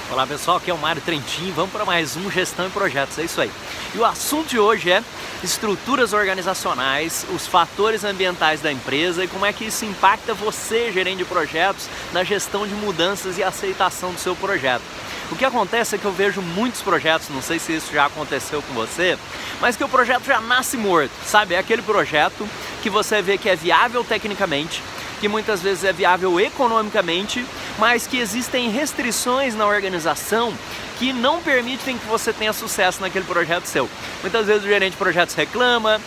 Olá pessoal, aqui é o Mário Trentin, vamos para mais um Gestão e Projetos, é isso aí. E o assunto de hoje é estruturas organizacionais, os fatores ambientais da empresa e como é que isso impacta você, gerente de projetos, na gestão de mudanças e aceitação do seu projeto. O que acontece é que eu vejo muitos projetos, não sei se isso já aconteceu com você, mas que o projeto já nasce morto, sabe? É aquele projeto que você vê que é viável tecnicamente, que muitas vezes é viável economicamente, mas que existem restrições na organização que não permitem que você tenha sucesso naquele projeto seu. Muitas vezes o gerente de projetos reclama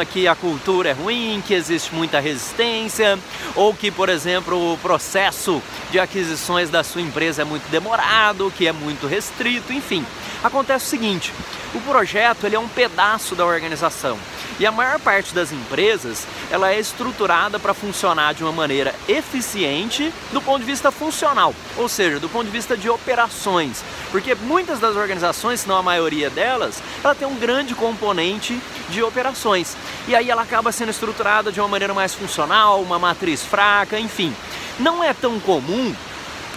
que a cultura é ruim, que existe muita resistência, ou que, por exemplo, o processo de aquisições da sua empresa é muito demorado, que é muito restrito, enfim. Acontece o seguinte, o projeto ele é um pedaço da organização. E a maior parte das empresas, ela é estruturada para funcionar de uma maneira eficiente do ponto de vista funcional, ou seja, do ponto de vista de operações. Porque muitas das organizações, se não a maioria delas, ela tem um grande componente de operações. E aí ela acaba sendo estruturada de uma maneira mais funcional, uma matriz fraca, enfim. Não é tão comum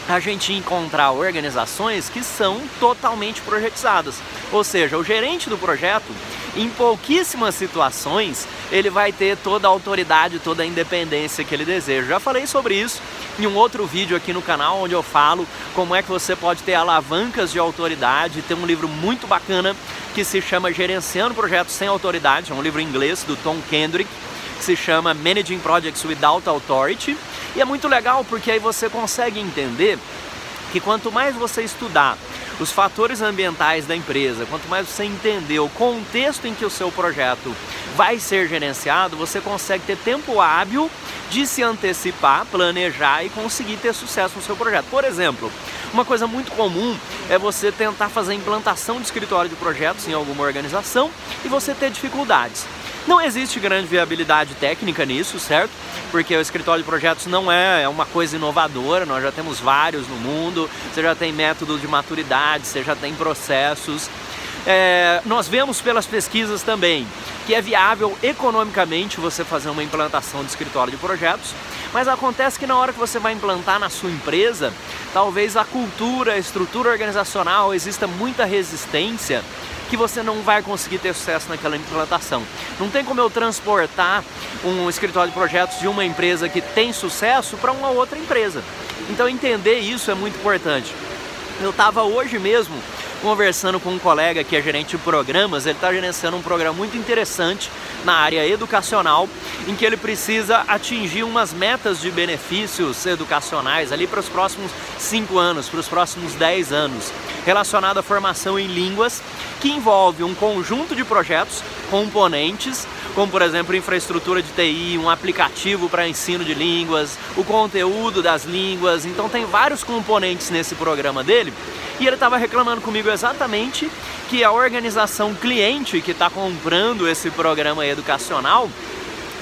a gente encontrar organizações que são totalmente projetizadas. Ou seja, o gerente do projeto, em pouquíssimas situações, ele vai ter toda a autoridade, toda a independência que ele deseja. Já falei sobre isso em um outro vídeo aqui no canal, onde eu falo como é que você pode ter alavancas de autoridade. Tem um livro muito bacana que se chama Gerenciando Projetos Sem Autoridade, é um livro em inglês do Tom Kendrick, que se chama Managing Projects Without Authority. E é muito legal porque aí você consegue entender que quanto mais você estudar os fatores ambientais da empresa, quanto mais você entender o contexto em que o seu projeto vai ser gerenciado, você consegue ter tempo hábil de se antecipar, planejar e conseguir ter sucesso no seu projeto. Por exemplo, uma coisa muito comum é você tentar fazer implantação de escritório de projetos em alguma organização e você ter dificuldades. Não existe grande viabilidade técnica nisso, certo? Porque o escritório de projetos não é uma coisa inovadora, nós já temos vários no mundo, você já tem método de maturidade, você já tem processos. Nós vemos pelas pesquisas também que é viável economicamente você fazer uma implantação de escritório de projetos, mas acontece que na hora que você vai implantar na sua empresa, talvez a cultura, a estrutura organizacional, exista muita resistência, que você não vai conseguir ter sucesso naquela implantação. Não tem como eu transportar um escritório de projetos de uma empresa que tem sucesso para uma outra empresa. Então entender isso é muito importante. Eu estava hoje mesmo conversando com um colega que é gerente de programas, ele está gerenciando um programa muito interessante na área educacional, em que ele precisa atingir umas metas de benefícios educacionais ali para os próximos 5 anos, para os próximos 10 anos, relacionado à formação em línguas, que envolve um conjunto de projetos, componentes, como por exemplo infraestrutura de TI, um aplicativo para ensino de línguas, o conteúdo das línguas, então tem vários componentes nesse programa dele. E ele estava reclamando comigo exatamente que a organização cliente que está comprando esse programa educacional,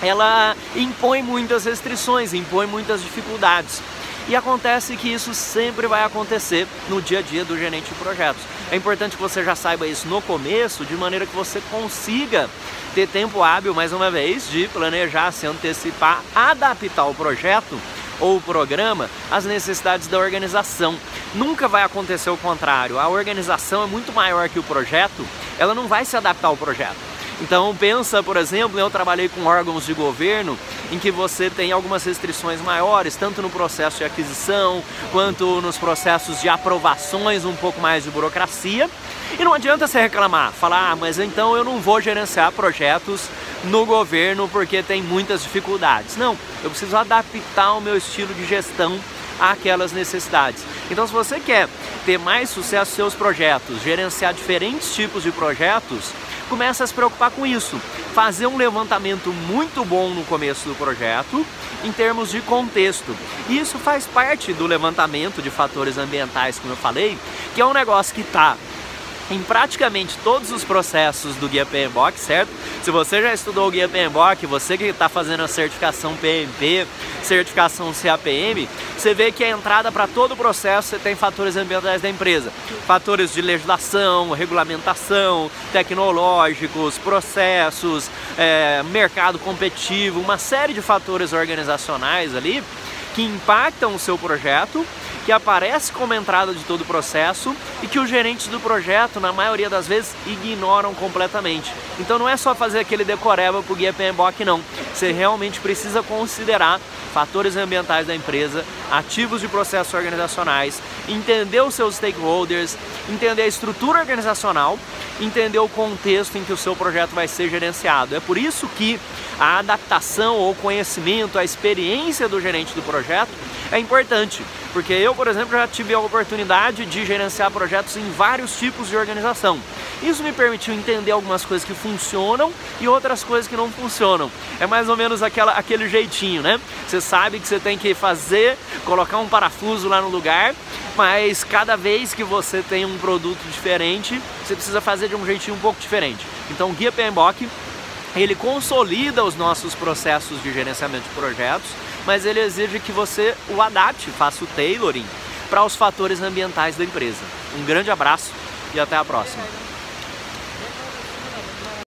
ela impõe muitas restrições, impõe muitas dificuldades. E acontece que isso sempre vai acontecer no dia a dia do gerente de projetos. É importante que você já saiba isso no começo, de maneira que você consiga ter tempo hábil, mais uma vez, de planejar, se antecipar, adaptar o projeto ou o programa às necessidades da organização. Nunca vai acontecer o contrário. A organização é muito maior que o projeto, ela não vai se adaptar ao projeto. Então pensa, por exemplo, eu trabalhei com órgãos de governo em que você tem algumas restrições maiores, tanto no processo de aquisição, quanto nos processos de aprovações, um pouco mais de burocracia. E não adianta você reclamar, falar, mas então eu não vou gerenciar projetos no governo porque tem muitas dificuldades. Não, eu preciso adaptar o meu estilo de gestão àquelas necessidades. Então se você quer ter mais sucesso nos seus projetos, gerenciar diferentes tipos de projetos, começa a se preocupar com isso, fazer um levantamento muito bom no começo do projeto, em termos de contexto. E isso faz parte do levantamento de fatores ambientais, como eu falei, que é um negócio que está em praticamente todos os processos do Guia PMBOK, certo? Se você já estudou o Guia PMBOK, você que está fazendo a certificação PMP, certificação CAPM, você vê que a entrada para todo o processo você tem fatores ambientais da empresa. Fatores de legislação, regulamentação, tecnológicos, processos, mercado competitivo, uma série de fatores organizacionais ali que impactam o seu projeto que aparece como entrada de todo o processo e que os gerentes do projeto, na maioria das vezes, ignoram completamente. Então não é só fazer aquele decoreba para o guia PMBOK, não. Você realmente precisa considerar fatores ambientais da empresa, ativos de processos organizacionais, entender os seus stakeholders, entender a estrutura organizacional, entender o contexto em que o seu projeto vai ser gerenciado. É por isso que a adaptação ou conhecimento, a experiência do gerente do projeto é importante, porque eu, por exemplo, já tive a oportunidade de gerenciar projetos em vários tipos de organização. Isso me permitiu entender algumas coisas que funcionam e outras coisas que não funcionam. É mais ou menos aquele jeitinho, né? Você sabe que você tem que colocar um parafuso lá no lugar, mas cada vez que você tem um produto diferente, você precisa fazer de um jeitinho um pouco diferente. Então o Guia PMBOK, ele consolida os nossos processos de gerenciamento de projetos, mas ele exige que você o adapte, faça o tailoring para os fatores ambientais da empresa. Um grande abraço e até a próxima.